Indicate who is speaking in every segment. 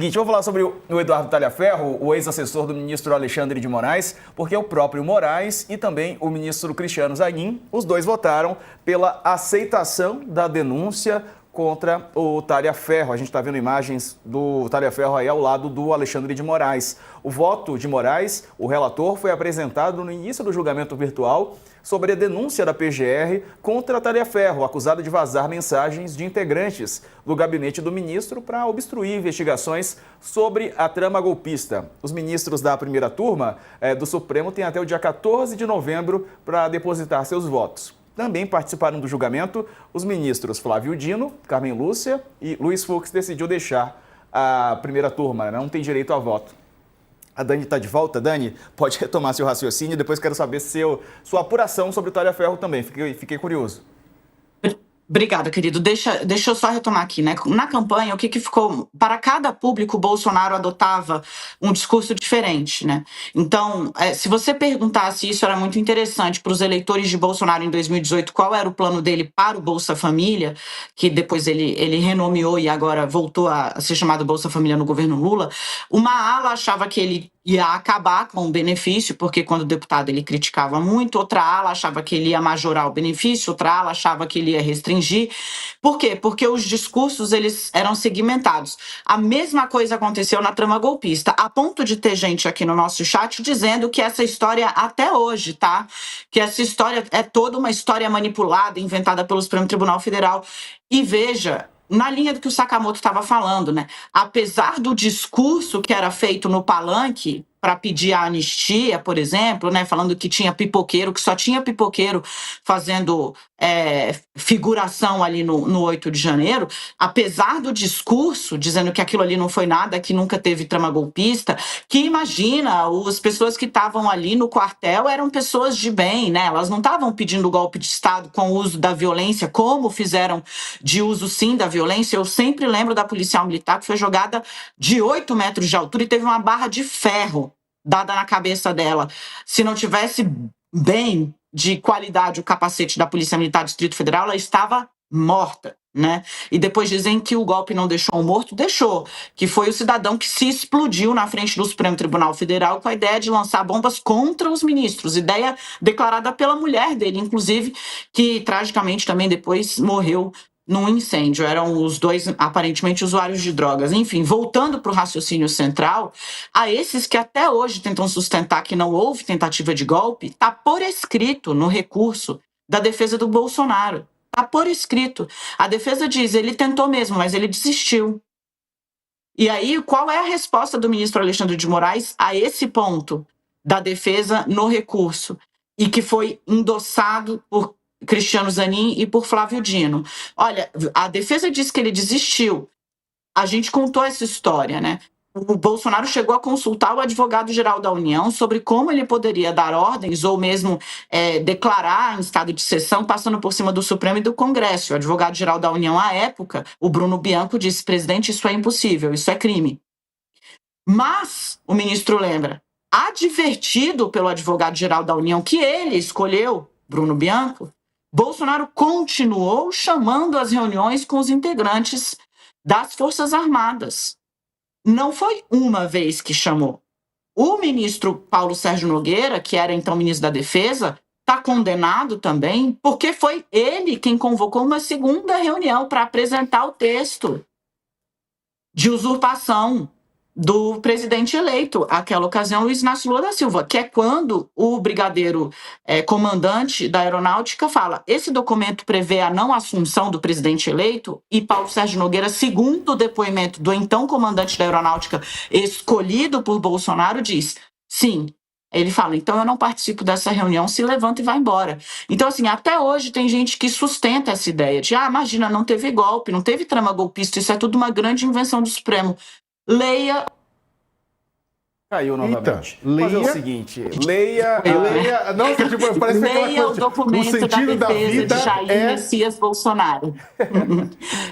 Speaker 1: Seguinte, vamos falar sobre o Eduardo Talhaferro, o ex-assessor do ministro Alexandre de Moraes, porque o próprio Moraes e também o ministro Cristiano Zanin, os dois votaram pela aceitação da denúncia contra o Talhaferro. A gente está vendo imagens do Talhaferro aí ao lado do Alexandre de Moraes. O voto de Moraes, o relator, foi apresentado no início do julgamento virtual sobre a denúncia da PGR contra Talhaferro, acusado de vazar mensagens de integrantes do gabinete do ministro para obstruir investigações sobre a trama golpista. Os ministros da primeira turma do Supremo têm até o dia 14 de novembro para depositar seus votos. Também participaram do julgamento os ministros Flávio Dino, Carmen Lúcia e Luiz Fux. Decidiu deixar a primeira turma, não tem direito a voto. A Dani está de volta. Dani, pode retomar seu raciocínio. Depois quero saber sua apuração sobre o Talhaferro também. Fiquei curioso.
Speaker 2: Obrigada, querido. Deixa eu só retomar aqui, né? Na campanha, o que ficou... Para cada público, o Bolsonaro adotava um discurso diferente, né? Então, se você perguntasse, isso era muito interessante, para os eleitores de Bolsonaro em 2018, qual era o plano dele para o Bolsa Família, que depois ele renomeou e agora voltou a ser chamado Bolsa Família no governo Lula, uma ala achava que ele ia acabar com o benefício, porque quando deputado ele criticava muito, outra ala achava que ele ia majorar o benefício, outra ala achava que ele ia restringir. Por quê? Porque os discursos eles eram segmentados. A mesma coisa aconteceu na trama golpista, a ponto de ter gente aqui no nosso chat dizendo que essa história até hoje, tá? Que essa história é toda uma história manipulada, inventada pelo Supremo Tribunal Federal. E veja, na linha do que o Sakamoto estava falando, né? Apesar do discurso que era feito no palanque para pedir a anistia, por exemplo, né? Falando que tinha pipoqueiro, que só tinha pipoqueiro fazendo figuração ali no 8 de janeiro, apesar do discurso dizendo que aquilo ali não foi nada, que nunca teve trama golpista, que imagina, as pessoas que estavam ali no quartel eram pessoas de bem, né? Elas não estavam pedindo golpe de Estado com o uso da violência, como fizeram de uso sim da violência. Eu sempre lembro da policial militar que foi jogada de 8 metros de altura e teve uma barra de ferro dada na cabeça dela. Se não tivesse bem de qualidade o capacete da Polícia Militar do Distrito Federal, ela estava morta, né? E depois dizem que o golpe não deixou o morto, deixou, que foi o cidadão que se explodiu na frente do Supremo Tribunal Federal com a ideia de lançar bombas contra os ministros, ideia declarada pela mulher dele, inclusive, que tragicamente também depois morreu num incêndio. Eram os dois, aparentemente, usuários de drogas. Enfim, voltando para o raciocínio central, a esses que até hoje tentam sustentar que não houve tentativa de golpe, está por escrito no recurso da defesa do Bolsonaro. Está por escrito. A defesa diz, ele tentou mesmo, mas ele desistiu. E aí, qual é a resposta do ministro Alexandre de Moraes a esse ponto da defesa no recurso? E que foi endossado por Cristiano Zanin e por Flávio Dino. Olha, a defesa diz que ele desistiu. A gente contou essa história, né? O Bolsonaro chegou a consultar o advogado-geral da União sobre como ele poderia dar ordens ou mesmo declarar em estado de exceção, passando por cima do Supremo e do Congresso. O advogado-geral da União, à época, o Bruno Bianco, disse: presidente, isso é impossível, isso é crime. Mas, o ministro lembra, advertido pelo advogado-geral da União, que ele escolheu, Bruno Bianco, Bolsonaro continuou chamando as reuniões com os integrantes das Forças Armadas. Não foi uma vez que chamou. O ministro Paulo Sérgio Nogueira, que era então ministro da Defesa, está condenado também, porque foi ele quem convocou uma segunda reunião para apresentar o texto de usurpação do presidente eleito, aquela ocasião, Luiz Inácio Lula da Silva, que é quando o brigadeiro comandante da aeronáutica fala: esse documento prevê a não assunção do presidente eleito, e Paulo Sérgio Nogueira, segundo o depoimento do então comandante da aeronáutica escolhido por Bolsonaro, diz: sim. Ele fala: então eu não participo dessa reunião, se levanta e vai embora. Então, assim, até hoje tem gente que sustenta essa ideia de, imagina, não teve golpe, não teve trama golpista, isso é tudo uma grande invenção do Supremo. Leia.
Speaker 1: Caiu novamente. Mas é o seguinte, leia. Nossa, tipo, parece
Speaker 2: leia o documento da defesa de Jair Messias Bolsonaro.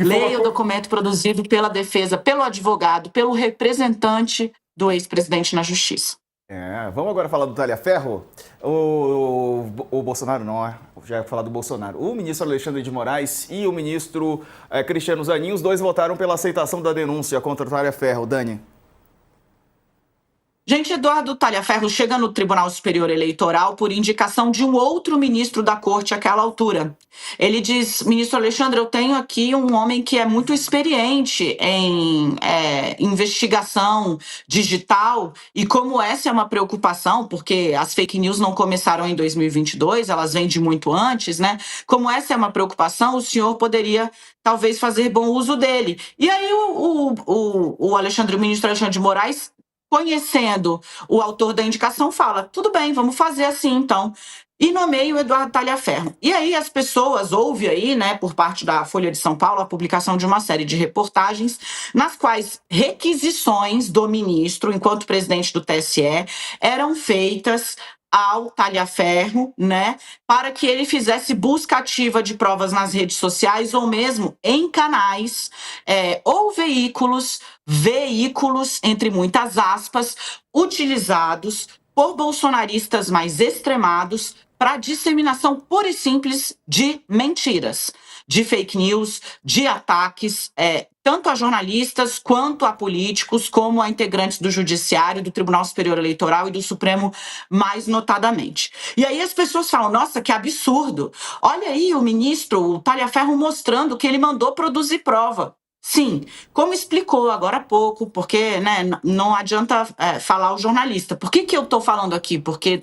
Speaker 2: Leia o documento produzido pela defesa, pelo advogado, pelo representante do ex-presidente na Justiça.
Speaker 1: Vamos agora falar do talha-ferro? O Bolsonaro não, já ia falar do Bolsonaro. O ministro Alexandre de Moraes e o ministro Cristiano Zanin, os dois votaram pela aceitação da denúncia contra o talha-ferro. Dani.
Speaker 2: Gente, Eduardo Talhaferro chega no Tribunal Superior Eleitoral por indicação de um outro ministro da corte àquela altura. Ele diz, ministro Alexandre, eu tenho aqui um homem que é muito experiente em investigação digital e como essa é uma preocupação, porque as fake news não começaram em 2022, elas vêm de muito antes, né? Como essa é uma preocupação, o senhor poderia talvez fazer bom uso dele. E aí o ministro Alexandre de Moraes, conhecendo o autor da indicação, fala, tudo bem, vamos fazer assim então. E nomeia o Eduardo Talhaferro. E aí as pessoas, houve aí, né, por parte da Folha de São Paulo, a publicação de uma série de reportagens nas quais requisições do ministro, enquanto presidente do TSE, eram feitas ao Talhaferro, né, para que ele fizesse busca ativa de provas nas redes sociais ou mesmo em canais ou veículos, entre muitas aspas, utilizados por bolsonaristas mais extremados para disseminação pura e simples de mentiras, de fake news, de ataques, tanto a jornalistas, quanto a políticos, como a integrantes do Judiciário, do Tribunal Superior Eleitoral e do Supremo, mais notadamente. E aí as pessoas falam, nossa, que absurdo. Olha aí o ministro, o Talhaferro, mostrando que ele mandou produzir prova. Sim, como explicou agora há pouco, porque não adianta falar o jornalista. Por que eu estou falando aqui? Porque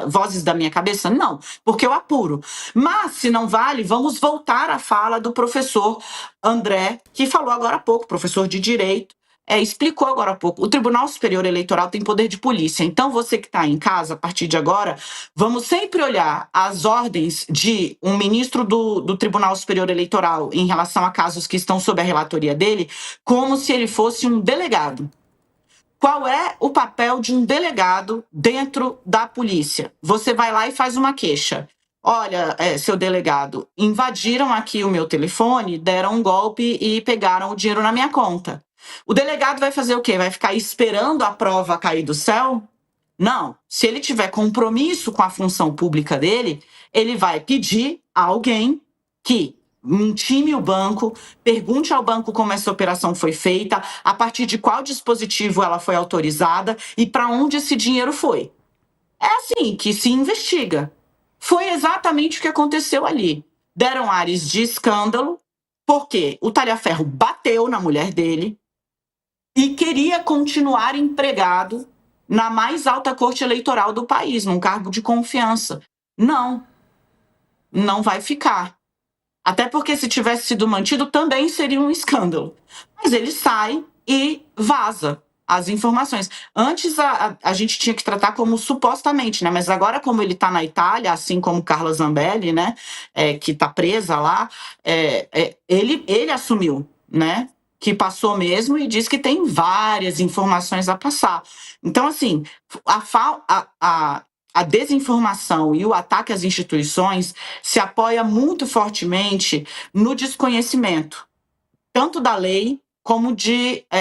Speaker 2: vozes da minha cabeça? Não, porque eu apuro. Mas, se não vale, vamos voltar à fala do professor André, que falou agora há pouco, professor de Direito, explicou agora há pouco. O Tribunal Superior Eleitoral tem poder de polícia. Então, você que está em casa, a partir de agora, vamos sempre olhar as ordens de um ministro do Tribunal Superior Eleitoral em relação a casos que estão sob a relatoria dele, como se ele fosse um delegado. Qual é o papel de um delegado dentro da polícia? Você vai lá e faz uma queixa. Olha, seu delegado, invadiram aqui o meu telefone, deram um golpe e pegaram o dinheiro na minha conta. O delegado vai fazer o quê? Vai ficar esperando a prova cair do céu? Não. Se ele tiver compromisso com a função pública dele, ele vai pedir a alguém que intime o banco, pergunte ao banco como essa operação foi feita, a partir de qual dispositivo ela foi autorizada e para onde esse dinheiro foi. É assim que se investiga. Foi exatamente o que aconteceu ali. Deram ares de escândalo, porque o Talhaferro bateu na mulher dele e queria continuar empregado na mais alta corte eleitoral do país, num cargo de confiança. Não vai ficar. Até porque se tivesse sido mantido também seria um escândalo. Mas ele sai e vaza as informações. Antes a gente tinha que tratar como supostamente, né? Mas agora, como ele está na Itália, assim como Carla Zambelli, né? Que está presa lá, ele assumiu, né? Que passou mesmo e diz que tem várias informações a passar. Então, assim, a desinformação e o ataque às instituições se apoia muito fortemente no desconhecimento, tanto da lei como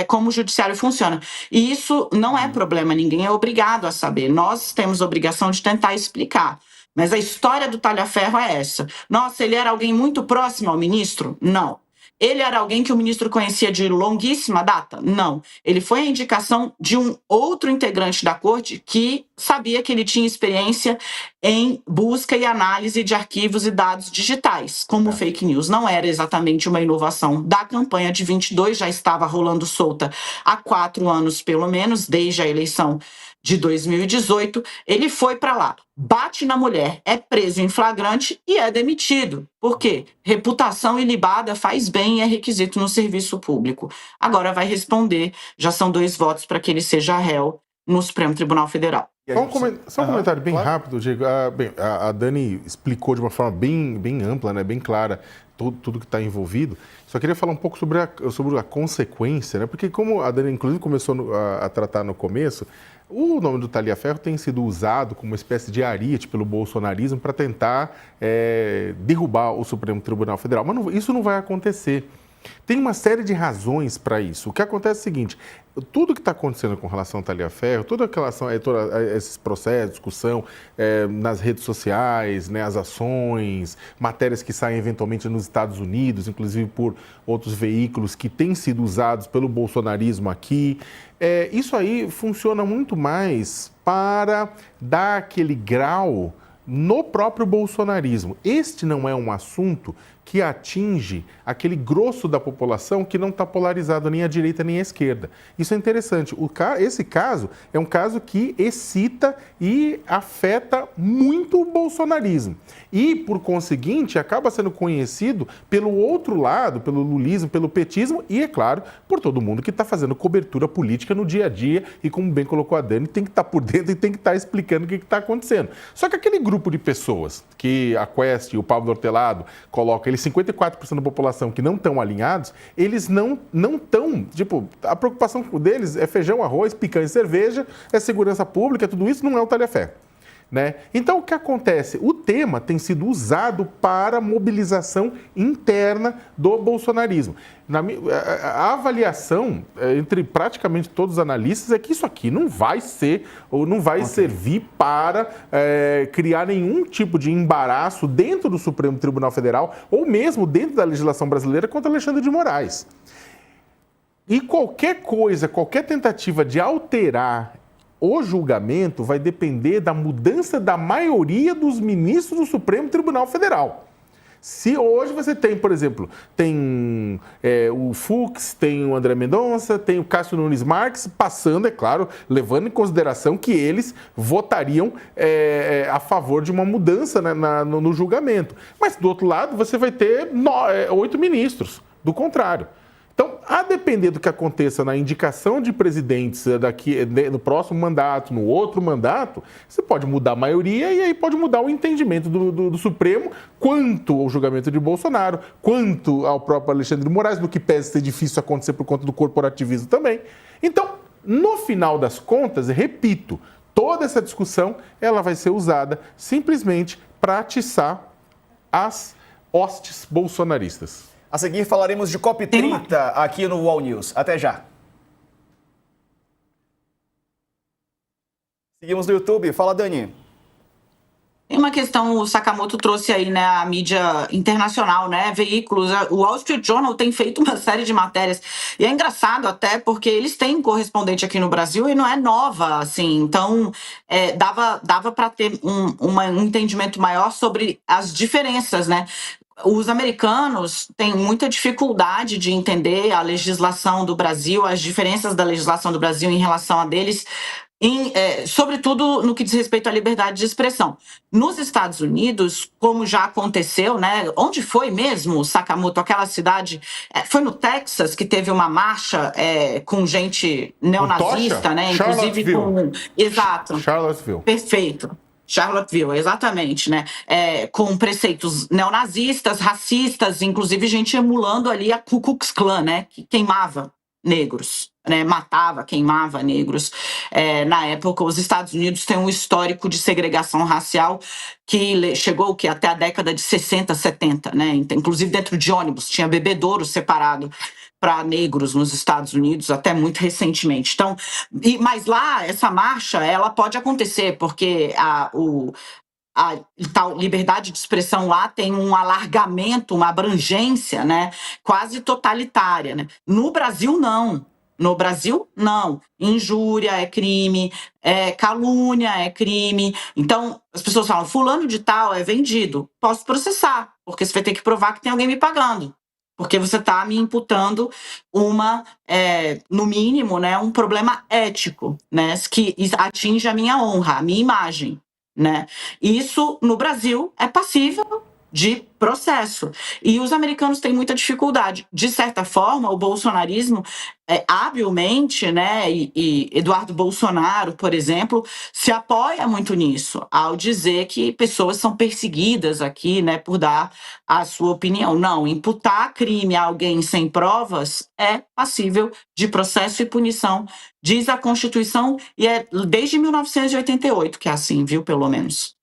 Speaker 2: como o judiciário funciona. E isso não é problema, ninguém é obrigado a saber. Nós temos a obrigação de tentar explicar. Mas a história do Talhaferro é essa. Nossa, ele era alguém muito próximo ao ministro? Não. Ele era alguém que o ministro conhecia de longuíssima data? Não. Ele foi a indicação de um outro integrante da corte que sabia que ele tinha experiência em busca e análise de arquivos e dados digitais. Como fake news não era exatamente uma inovação da campanha de 22, já estava rolando solta há 4 anos, pelo menos, desde a eleição de 2018, ele foi para lá, bate na mulher, é preso em flagrante e é demitido. Por quê? Reputação ilibada faz bem e é requisito no serviço público. Agora vai responder, já são 2 votos para que ele seja réu no Supremo Tribunal Federal.
Speaker 3: Só um comentário bem rápido, Diego. A Dani explicou de uma forma bem ampla, né, bem clara, tudo que está envolvido. Só queria falar um pouco sobre a consequência, né? Porque como a Dani, inclusive, começou a tratar no começo, o nome do Talhaferro tem sido usado como uma espécie de ariete pelo bolsonarismo para tentar derrubar o Supremo Tribunal Federal. Mas isso não vai acontecer. Tem uma série de razões para isso. O que acontece é o seguinte, tudo que está acontecendo com relação à Talhaferro, toda a relação a esses processos, discussão nas redes sociais, né, as ações, matérias que saem eventualmente nos Estados Unidos, inclusive por outros veículos que têm sido usados pelo bolsonarismo aqui, isso aí funciona muito mais para dar aquele grau no próprio bolsonarismo. Este não é um assunto que atinge aquele grosso da população que não está polarizado nem à direita nem à esquerda. Isso é interessante. Esse caso é um caso que excita e afeta muito o bolsonarismo. E, por conseguinte, acaba sendo conhecido pelo outro lado, pelo lulismo, pelo petismo e, é claro, por todo mundo que está fazendo cobertura política no dia a dia e, como bem colocou a Dani, tem que estar por dentro e tem que estar explicando o que está acontecendo. Só que aquele grupo de pessoas que a Quest e o Pablo Hortelado colocam, eles 54% da população que não estão alinhados, eles não estão, tipo, a preocupação deles é feijão, arroz, picanha e cerveja, é segurança pública, tudo isso não é o Talhaferro. Né? Então, o que acontece? O tema tem sido usado para mobilização interna do bolsonarismo. A avaliação entre praticamente todos os analistas é que isso aqui não vai ser ou não vai servir para criar nenhum tipo de embaraço dentro do Supremo Tribunal Federal ou mesmo dentro da legislação brasileira contra Alexandre de Moraes. E qualquer coisa, qualquer tentativa de alterar o julgamento vai depender da mudança da maioria dos ministros do Supremo Tribunal Federal. Se hoje você tem, por exemplo, tem o Fux, tem o André Mendonça, tem o Cássio Nunes Marques, passando, é claro, levando em consideração que eles votariam a favor de uma mudança, né, no julgamento. Mas, do outro lado, você vai ter 8 ministros, do contrário. Então, a depender do que aconteça na indicação de presidentes no próximo mandato, no outro mandato, você pode mudar a maioria e aí pode mudar o entendimento do Supremo quanto ao julgamento de Bolsonaro, quanto ao próprio Alexandre de Moraes, no que pese ser difícil acontecer por conta do corporativismo também. Então, no final das contas, repito, toda essa discussão ela vai ser usada simplesmente para atiçar as hostes bolsonaristas.
Speaker 1: A seguir falaremos de COP30 aqui no UOL News. Até já. Seguimos no YouTube. Fala, Dani.
Speaker 2: Tem uma questão, o Sakamoto trouxe aí, né, a mídia internacional, né, veículos, o Wall Street Journal tem feito uma série de matérias, e é engraçado até porque eles têm correspondente aqui no Brasil e não é nova, assim, então dava para ter um entendimento maior sobre as diferenças, né. Os americanos têm muita dificuldade de entender a legislação do Brasil, as diferenças da legislação do Brasil em relação a deles, sobretudo no que diz respeito à liberdade de expressão. Nos Estados Unidos, como já aconteceu, né? Onde foi mesmo, Sakamoto, aquela cidade? Foi no Texas que teve uma marcha com gente neonazista, né? Inclusive com... Exato.
Speaker 3: Charlottesville.
Speaker 2: Perfeito. Charlottesville, exatamente, né? Com preceitos neonazistas, racistas, inclusive gente emulando ali a Ku Klux Klan, né? Que queimava negros, né? Matava, queimava negros. Na época, os Estados Unidos têm um histórico de segregação racial que chegou até a década de 60, 70, né? Inclusive dentro de ônibus, tinha bebedouro separado para negros nos Estados Unidos, até muito recentemente. Então, mas lá, essa marcha, ela pode acontecer, porque a tal liberdade de expressão lá tem um alargamento, uma abrangência, né, quase totalitária, né? No Brasil, não. No Brasil, não. Injúria é crime, calúnia é crime. Então, as pessoas falam, fulano de tal é vendido. Posso processar, porque você vai ter que provar que tem alguém me pagando. Porque você está me imputando no mínimo, né, um problema ético, né, que atinge a minha honra, a minha imagem, né? Isso, no Brasil, é passível de processo. E os americanos têm muita dificuldade. De certa forma, o bolsonarismo, habilmente, né, e Eduardo Bolsonaro, por exemplo, se apoia muito nisso, ao dizer que pessoas são perseguidas aqui, né, por dar a sua opinião. Não, imputar crime a alguém sem provas é passível de processo e punição, diz a Constituição, e é desde 1988 que é assim, viu, pelo menos.